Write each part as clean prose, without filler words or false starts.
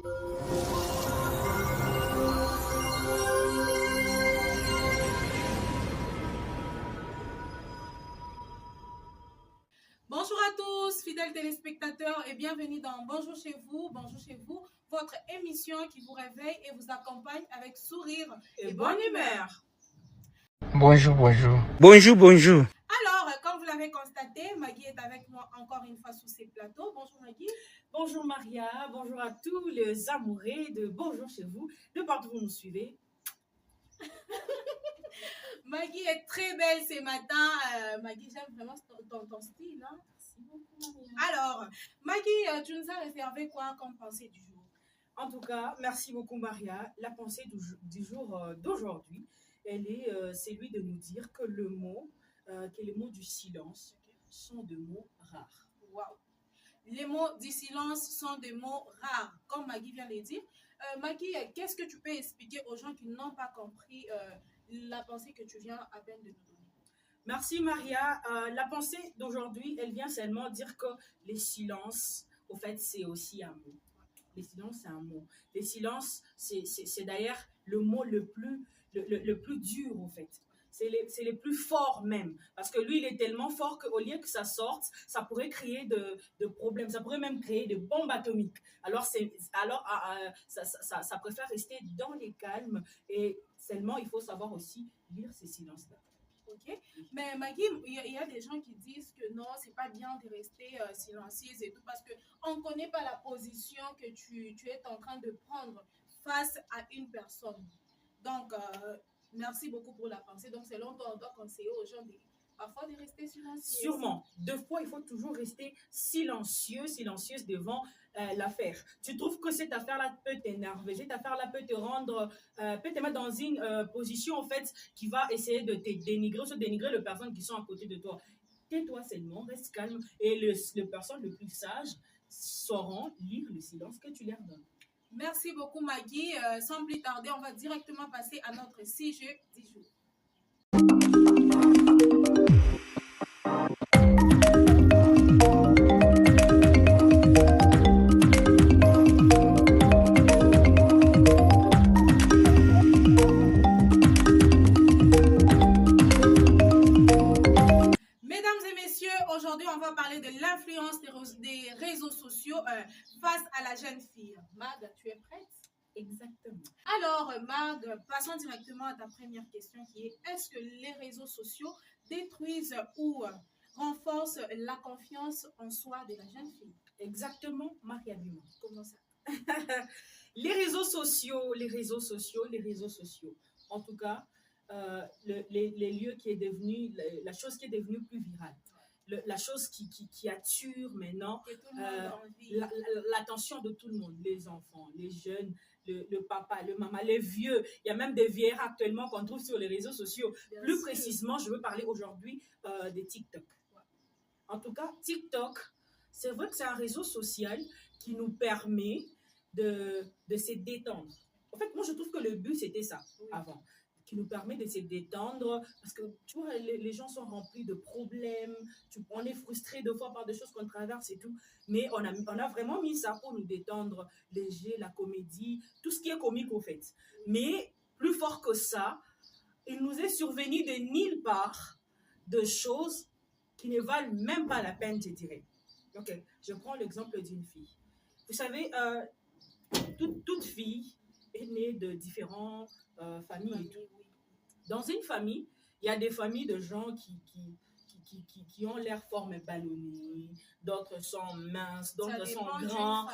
Bonjour à tous, fidèles téléspectateurs, et bienvenue dans Bonjour chez vous, votre émission qui vous réveille et vous accompagne avec sourire et bonne humeur. Bonjour. Alors, comme vous l'avez constaté, Maggie est avec moi encore une fois sur ces plateaux. Bonjour Maggie. Bonjour Maria, bonjour à tous les amoureux de Bonjour chez vous, de partout où vous nous suivez. Maggie est très belle ce matin. Maggie, j'aime vraiment ton style. Hein? Merci beaucoup Maria. Alors, Maggie, tu nous as réservé quoi comme pensée du jour? En tout cas, merci beaucoup Maria. La pensée du jour d'aujourd'hui, c'est lui de nous dire que le mot, qui est le mot du silence, sont de mots rares. Wow. Les mots du silence sont des mots rares, comme Maggie vient de le dire. Maggie, qu'est-ce que tu peux expliquer aux gens qui n'ont pas compris la pensée que tu viens à peine de nous donner? Merci Maria. La pensée d'aujourd'hui, elle vient seulement dire que les silences, au fait, c'est aussi un mot. Les silences, c'est un mot. Les silences, c'est d'ailleurs le mot le plus dur, au fait. C'est les plus forts même. Parce que lui, il est tellement fort qu'au lieu que ça sorte, ça pourrait créer de problèmes. Ça pourrait même créer de bombes atomiques. Alors, ça préfère rester dans les calmes. Et seulement, il faut savoir aussi lire ces silences-là. Ok, mais Maggie, il y a des gens qui disent que non, c'est pas bien de rester silencieuse et tout parce qu'on ne connaît pas la position que tu es en train de prendre face à une personne. Donc, merci beaucoup pour la pensée. Donc, selon toi, on doit conseiller aux gens parfois de rester silencieux. Sûrement. Deux fois, il faut toujours rester silencieuse devant l'affaire. Tu trouves que cette affaire-là peut t'énerver, cette affaire-là peut te rendre, peut te mettre dans une position, en fait, qui va essayer de te dénigrer, ou se dénigrer les personnes qui sont à côté de toi. Tais-toi seulement, reste calme, et les personnes les plus sages sauront lire le silence que tu leur donnes. Merci beaucoup, Maggie. Sans plus tarder, on va directement passer à notre sujet du jour. Aujourd'hui, on va parler de l'influence des réseaux sociaux face à la jeune fille. Mag, tu es prête? Exactement. Alors, Mag, passons directement à ta première question qui est: est-ce que les réseaux sociaux détruisent ou renforcent la confiance en soi de la jeune fille? Exactement, Maria Dumont. Comment ça? Les réseaux sociaux. En tout cas, les lieux qui est devenu, la chose qui est devenue plus virale. La chose qui attire maintenant l'attention de tout le monde, les enfants, les jeunes, le papa, le maman, les vieux. Il y a même des vieillards actuellement qu'on trouve sur les réseaux sociaux. Plus précisément, je veux parler aujourd'hui de TikTok. En tout cas, TikTok, c'est vrai que c'est un réseau social qui nous permet de se détendre. En fait, moi, je trouve que le but, c'était ça avant, qui nous permet de se détendre, parce que tu vois, les gens sont remplis de problèmes, on est frustré de fois par des choses qu'on traverse et tout, mais on a vraiment mis ça pour nous détendre, léger, la comédie, tout ce qui est comique au fait. Mais plus fort que ça, il nous est survenu de nulle part de choses qui ne valent même pas la peine, je dirais. Ok, je prends l'exemple d'une fille. Vous savez, toute fille est née de différentes familles et tout. Dans une famille, il y a des familles de gens qui ont l'air formes ballonnées, d'autres sont minces, d'autres sont grands.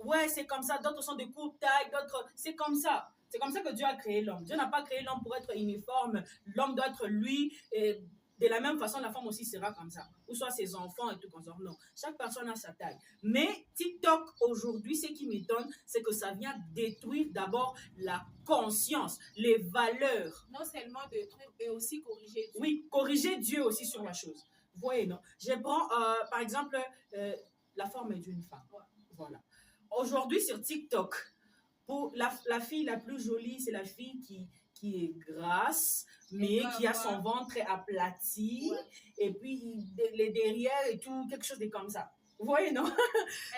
Ouais, c'est comme ça. D'autres sont de courte taille, d'autres, c'est comme ça. C'est comme ça que Dieu a créé l'homme. Dieu n'a pas créé l'homme pour être uniforme. L'homme doit être lui. Et de la même façon, la femme aussi sera comme ça. Ou soit ses enfants et tout comme ça. Non, chaque personne a sa taille. Mais TikTok, aujourd'hui, ce qui m'étonne, c'est que ça vient détruire d'abord la conscience, les valeurs. Non seulement détruire, mais aussi corriger Dieu. Oui, corriger Dieu aussi sur la chose. Vous voyez, non? Je prends, par exemple, la forme d'une femme. Voilà. Aujourd'hui, sur TikTok, pour la fille la plus jolie, c'est la fille qui est grasse, mais qui a son ventre aplati, et puis les derrière et tout, quelque chose de comme ça. Vous voyez, non?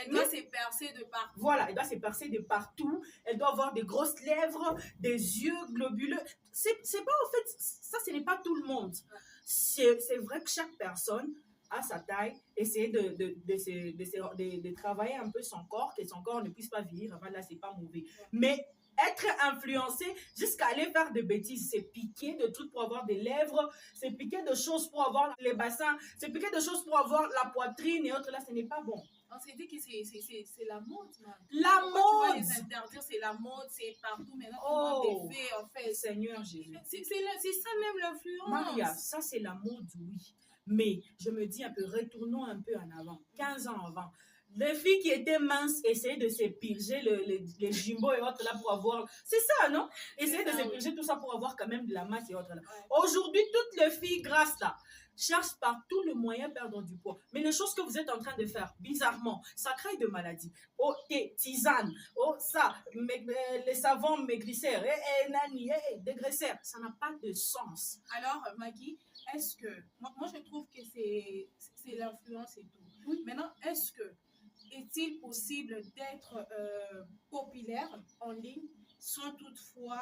Elle doit se percer de partout. Voilà, elle doit se percer de partout. Elle doit avoir des grosses lèvres, des yeux globuleux. C'est pas, en fait, ça, ce n'est pas tout le monde. C'est vrai que chaque personne a sa taille, essayer de travailler un peu son corps, que son corps ne puisse pas vieillir. Enfin, là, c'est pas mauvais. Mais être influencé jusqu'à aller faire des bêtises, c'est piquer de trucs pour avoir des lèvres, c'est piquer de choses pour avoir les bassins, c'est piquer de choses pour avoir la poitrine et autres. Là, ce n'est pas bon. On s'est dit que c'est la mode, man. La Pourquoi mode! tu vas les interdire, c'est la mode, c'est partout. Maintenant, Oh, tout le monde est fait, en fait. Seigneur Jésus. C'est ça même l'influence. Maria, ça c'est la mode, oui. Mais je me dis un peu, retournons un peu en avant, 15 ans avant. Les filles qui étaient minces essayaient de s'épilger les jumbo et autres là pour avoir... C'est ça, non? Essayer de s'épilger tout ça pour avoir quand même de la masse et autres là. Ouais. Aujourd'hui, toutes les filles grasses là cherchent par tout le moyen à perdre du poids. Mais les choses que vous êtes en train de faire, bizarrement, ça crée de maladies. Oh, tisane, oh, ça, les savons maigrisseurs, dégraisseurs, ça n'a pas de sens. Alors, Maggie, est-ce que... Moi, je trouve que c'est l'influence et tout. Oui. Maintenant, est-ce que est-il possible d'être populaire en ligne sans toutefois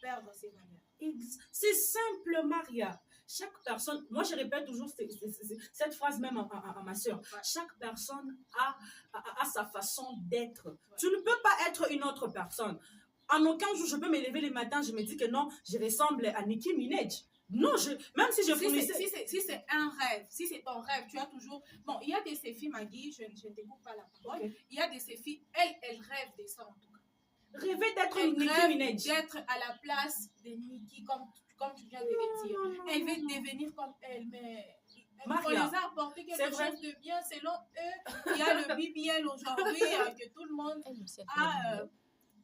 perdre ses valeurs? C'est simple, Maria. Chaque personne, moi je répète toujours cette phrase même à ma soeur, ouais. Chaque personne a sa façon d'être. Ouais. Tu ne peux pas être une autre personne. En aucun jour je peux me lever le matin, je me dis que non, je ressemble à Nicki Minaj. Non, même si je fournissais... Si c'est un rêve, si c'est ton rêve, tu as toujours... Bon, il y a des filles, Maggie, je ne t'écoute pas la parole, okay. Il y a des filles, elles rêvent de ça en tout cas. Rêver d'être une Nicki Minaj. D'être à la place de Nicki, comme tu viens de le dire. Elle veut devenir comme elle, mais... Maria, on les a apporté quelque chose de bien selon eux. Il y a le BBL aujourd'hui que tout le monde a...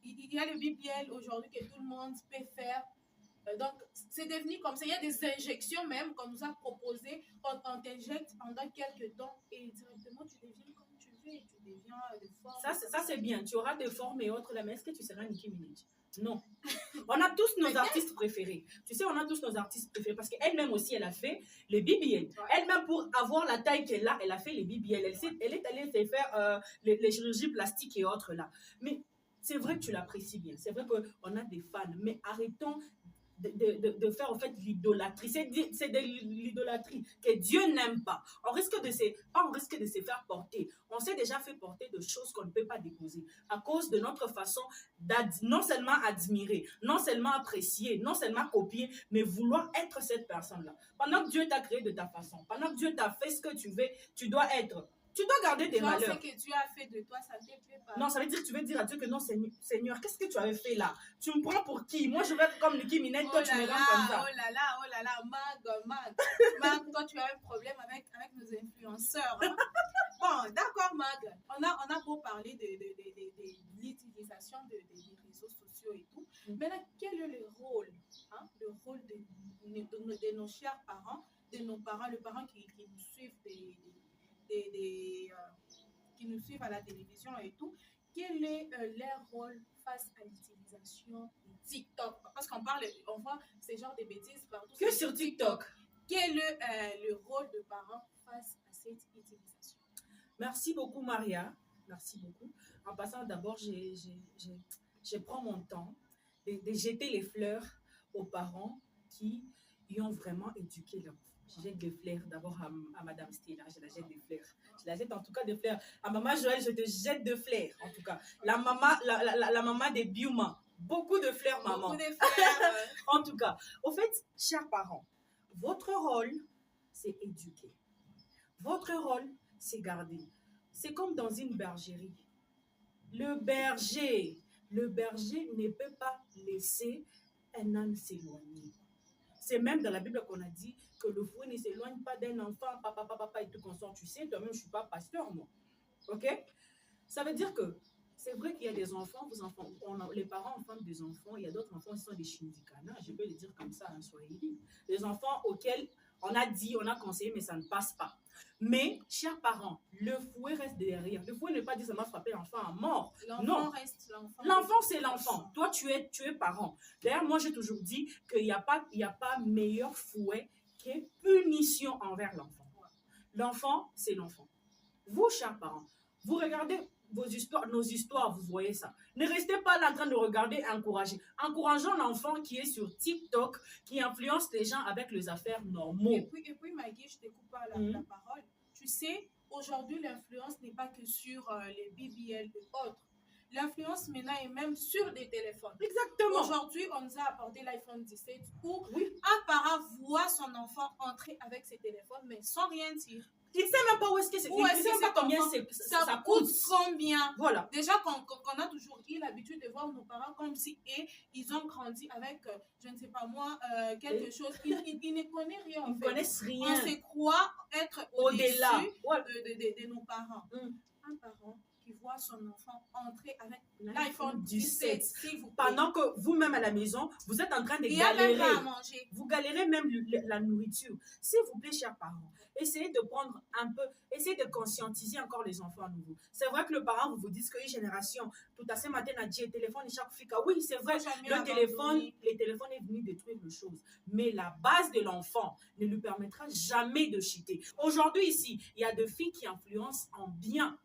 il y a le BBL aujourd'hui que tout le monde peut faire. Donc, c'est devenu comme ça. Il y a des injections même qu'on nous a proposées. On t'injecte pendant quelques temps et directement, tu deviens comme tu veux. Tu deviens de forme. Ça c'est bien. Tu auras des formes et autres là, mais est-ce que tu seras Nicki Minaj? Non. On a tous nos artistes préférés. Tu sais, on a tous nos artistes préférés parce qu'elle-même aussi, elle a fait les BBL. Ouais. Elle-même, pour avoir la taille qu'elle a, elle a fait les BBL. Elle est allée se faire les chirurgies plastiques et autres là. Mais c'est vrai que tu l'apprécies bien. C'est vrai qu'on a des fans. Mais arrêtons de faire en fait l'idolâtrie. C'est de l'idolâtrie que Dieu n'aime pas. On risque de se faire porter. On s'est déjà fait porter de choses qu'on ne peut pas déposer à cause de notre façon non seulement admirer, non seulement apprécier, non seulement copier, mais vouloir être cette personne-là. Pendant que Dieu t'a créé de ta façon, pendant que Dieu t'a fait ce que tu veux, tu dois être. Tu dois garder tes valeurs. Ce que Dieu a fait de toi, ça ne te plaît pas. Non, ça veut dire que tu veux dire à Dieu que non, Seigneur, qu'est-ce que tu avais fait là? Tu me prends pour qui? Moi, je vais être comme Nicki Minaj, toi, tu me rends comme ça. Oh là là, Mag, toi, tu as un problème avec nos influenceurs. Hein? Bon, d'accord, Mag. On a beau parler de l'utilisation des réseaux sociaux et tout. Maintenant, quel est le rôle de nos chers parents, de nos parents, les parents qui nous suivent qui nous suivent à la télévision et tout, quel est leur rôle face à l'utilisation de TikTok? Parce on voit ces genres de bêtises partout. Que sur TikTok. Quel est le rôle de parents face à cette utilisation? Merci beaucoup, Maria. Merci beaucoup. En passant, d'abord, je prends mon temps de jeter les fleurs aux parents qui y ont vraiment éduqué leur enfant. Je jette des fleurs d'abord à Madame Stella, je la jette des fleurs. Je la jette en tout cas des fleurs. À Maman Joël, je te jette des fleurs en tout cas. La maman des Biuma, beaucoup de fleurs, maman. Beaucoup de fleurs. En tout cas, au fait, chers parents, votre rôle, c'est éduquer. Votre rôle, c'est garder. C'est comme dans une bergerie. Le berger ne peut pas laisser un âne s'éloigner. C'est même dans la Bible qu'on a dit que le fouet ne s'éloigne pas d'un enfant, papa, et tout consort. Tu sais, toi-même, je ne suis pas pasteur, moi. OK? Ça veut dire que c'est vrai qu'il y a des enfants, les parents enfantent des enfants, il y a d'autres enfants qui sont des shindikana, je peux le dire comme ça en Swahili. Des enfants auxquels on a dit, on a conseillé, mais ça ne passe pas. Mais, chers parents, le fouet reste derrière. Le fouet ne veut pas dire ça m'a frappé l'enfant à mort. L'enfant reste l'enfant. L'enfant, c'est l'enfant. Toi, tu es parent. D'ailleurs, moi, j'ai toujours dit qu'il n'y a pas meilleur fouet que punition envers l'enfant. L'enfant, c'est l'enfant. Vous, chers parents, vous regardez nos histoires, vous voyez ça. Ne restez pas là en train de regarder, encourager. Encourageons l'enfant qui est sur TikTok, qui influence les gens avec les affaires normaux. Et puis Maggie, je te coupe pas la parole. Tu sais, aujourd'hui, l'influence n'est pas que sur les BBL et autres. L'influence maintenant est même sur des téléphones. Exactement. Aujourd'hui, on nous a apporté l'iPhone 17 où un parent voit son enfant entrer avec ses téléphones, mais sans rien dire. Il ne sait même pas où est-ce que c'est. Il ne sait même pas combien ça coûte. Combien. Voilà. Déjà, qu'on a toujours eu l'habitude de voir nos parents comme si ils ont grandi avec, je ne sais pas moi, quelque chose. Ils ne connaissent rien. Ils ne connaissent rien. On se croit être au-delà de nos parents. Un parent qui voit son enfant entrer avec l'iPhone 17, s'il vous plaît. Pendant que vous-même à la maison, vous êtes en train de galérer. Il y a même pas à manger. Vous galérez même la nourriture. S'il vous plaît, chers parents, essayez de prendre un peu, essayez de conscientiser encore les enfants à nouveau. C'est vrai que le parent, vous dites que une génération, tout à ce matin, a dit, téléphone et chaque fille. Oui, c'est vrai, les téléphones est venu détruire les choses. Mais la base de l'enfant ne lui permettra jamais de chuter. Aujourd'hui, ici, il y a des filles qui influencent en bien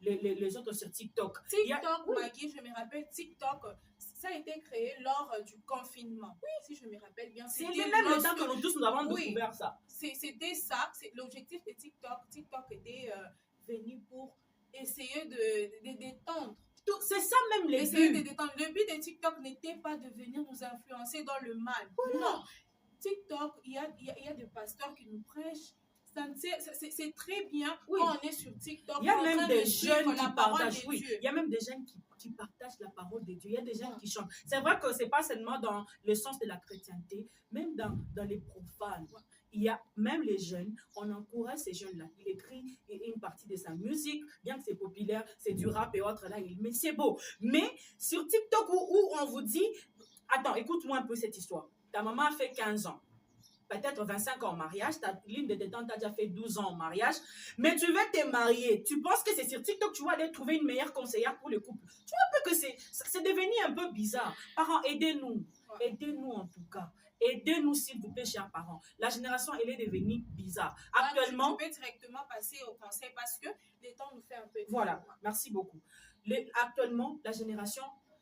les autres sur TikTok. Maggie, je me rappelle, TikTok, ça a été créé lors du confinement. Oui, si je me rappelle bien. C'est même le temps que nous tous nous avons découvert ça. C'était ça. L'objectif de TikTok. TikTok était venu pour essayer de détendre. C'est ça même les buts. Le but de TikTok n'était pas de venir nous influencer dans le mal. Non. TikTok, il y a des pasteurs qui nous prêchent. C'est très bien quand on est sur TikTok. Il y a même des jeunes qui partagent. Il y a même des jeunes qui partagent la parole de Dieu. Il y a des jeunes qui chantent. C'est vrai que ce n'est pas seulement dans le sens de la chrétienté, même dans les profanes. Il y a même les jeunes, on encourage ces jeunes-là. Il écrit une partie de sa musique, bien que c'est populaire, c'est du rap et autres, là, mais c'est beau. Mais sur TikTok où on vous dit, attends, écoute-moi un peu cette histoire. Ta maman a fait 15 ans. Peut-être 25 ans en mariage, l'une de tes tantes a déjà fait 12 ans en mariage, mais tu veux te marier. Tu penses que c'est sur TikTok, tu vas aller trouver une meilleure conseillère pour le couple. Tu vois un peu que c'est devenu un peu bizarre. Parents, aidez-nous. Aidez-nous en tout cas. Aidez-nous, s'il vous plaît, chers parents. La génération, elle est devenue bizarre. Actuellement... Tu peux directement passer au conseil parce que le temps nous fait un peu... Voilà, merci beaucoup. Actuellement,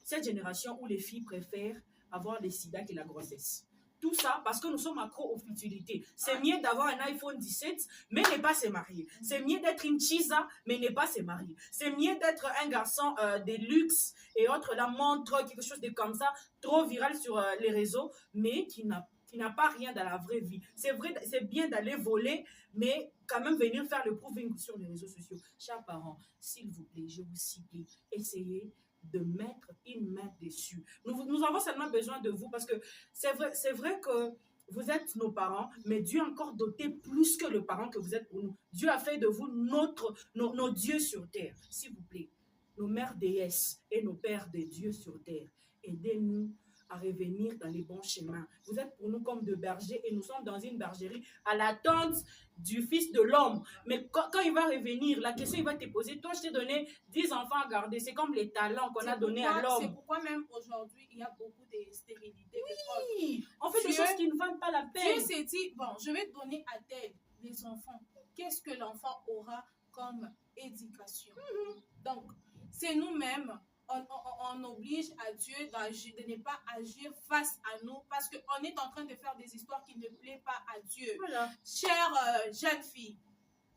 cette génération où les filles préfèrent avoir les sida que la grossesse. Tout ça parce que nous sommes accros aux futilités. C'est mieux d'avoir un iPhone 17, mais ne pas se marier. C'est mieux d'être une chisa, mais ne pas se marier. C'est mieux d'être un garçon de luxe et autres, la montre, quelque chose de comme ça, trop viral sur les réseaux, mais qui n'a pas rien dans la vraie vie. C'est vrai, c'est bien d'aller voler, mais quand même venir faire le proving sur les réseaux sociaux. Chers parents, s'il vous plaît, je vous supplie, essayez de mettre une main dessus. Nous avons seulement besoin de vous parce que c'est vrai que vous êtes nos parents, mais Dieu a encore doté plus que le parent que vous êtes pour nous. Dieu a fait de vous nos dieux sur terre. S'il vous plaît, nos mères déesses et nos pères des dieux sur terre, aidez-nous à revenir dans les bons chemins. Vous êtes pour nous comme de bergers et nous sommes dans une bergerie à l'attente du Fils de l'homme. Mais quand il va revenir, la question il va te poser, toi je t'ai donné 10 enfants à garder, c'est comme les talents qu'on a donnés à l'homme. C'est pourquoi même aujourd'hui il y a beaucoup de stérilité. Oui, on fait des choses qui ne valent pas la peine. Dieu s'est dit, bon, je vais donner à tel les enfants. Qu'est-ce que l'enfant aura comme éducation? Donc, c'est nous-mêmes. On oblige à Dieu de ne pas agir face à nous parce qu'on est en train de faire des histoires qui ne plaisent pas à Dieu. Voilà. Chère jeune fille,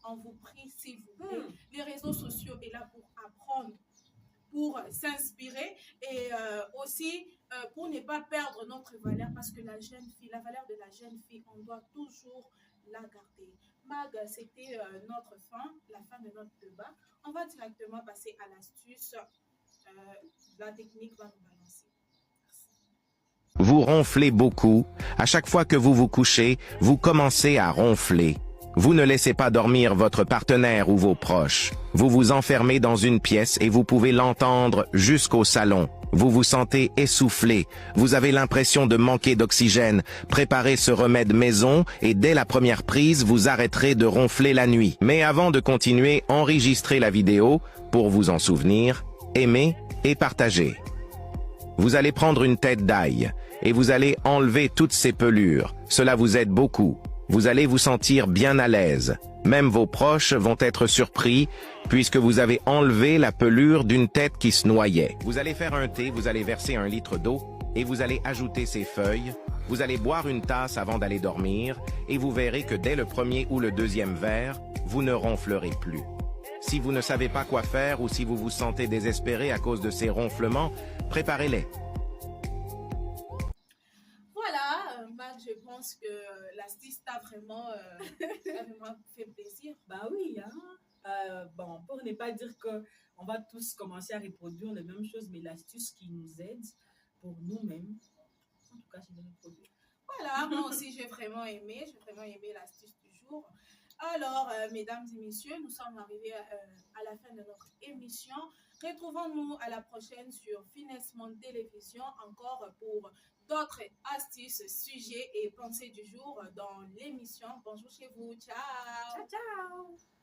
on vous prie s'il vous plaît. Les réseaux sociaux sont là pour apprendre, pour s'inspirer et aussi pour ne pas perdre notre valeur parce que la valeur de la jeune fille, on doit toujours la garder. Mag, c'était la fin de notre débat. On va directement passer à l'astuce. La technique va nous balancer. Vous ronflez beaucoup. À chaque fois que vous vous couchez, vous commencez à ronfler. Vous ne laissez pas dormir votre partenaire ou vos proches. Vous vous enfermez dans une pièce et vous pouvez l'entendre jusqu'au salon. Vous vous sentez essoufflé. Vous avez l'impression de manquer d'oxygène. Préparez ce remède maison et dès la première prise, vous arrêterez de ronfler la nuit. Mais avant de continuer, enregistrez la vidéo pour vous en souvenir. Aimez et partagez. Vous allez prendre une tête d'ail et vous allez enlever toutes ces pelures. Cela vous aide beaucoup. Vous allez vous sentir bien à l'aise. Même vos proches vont être surpris puisque vous avez enlevé la pelure d'une tête qui se noyait. Vous allez faire un thé, vous allez verser 1 litre d'eau et vous allez ajouter ces feuilles. Vous allez boire une tasse avant d'aller dormir et vous verrez que dès le premier ou le deuxième verre, vous ne ronflerez plus. Si vous ne savez pas quoi faire ou si vous vous sentez désespéré à cause de ces ronflements, préparez-les. Voilà, Mac, je pense que l'astuce t'a vraiment, t'a vraiment fait plaisir. Bah oui, hein. Bon, pour ne pas dire que on va tous commencer à reproduire les mêmes choses, mais l'astuce qui nous aide pour nous-mêmes, en tout cas, c'est de reproduire. Voilà, moi aussi j'ai vraiment aimé l'astuce du jour. Alors, mesdames et messieurs, nous sommes arrivés à la fin de notre émission. Retrouvons-nous à la prochaine sur Finessement Télévision, encore pour d'autres astuces, sujets et pensées du jour dans l'émission. Bonjour chez vous, ciao! Ciao, ciao!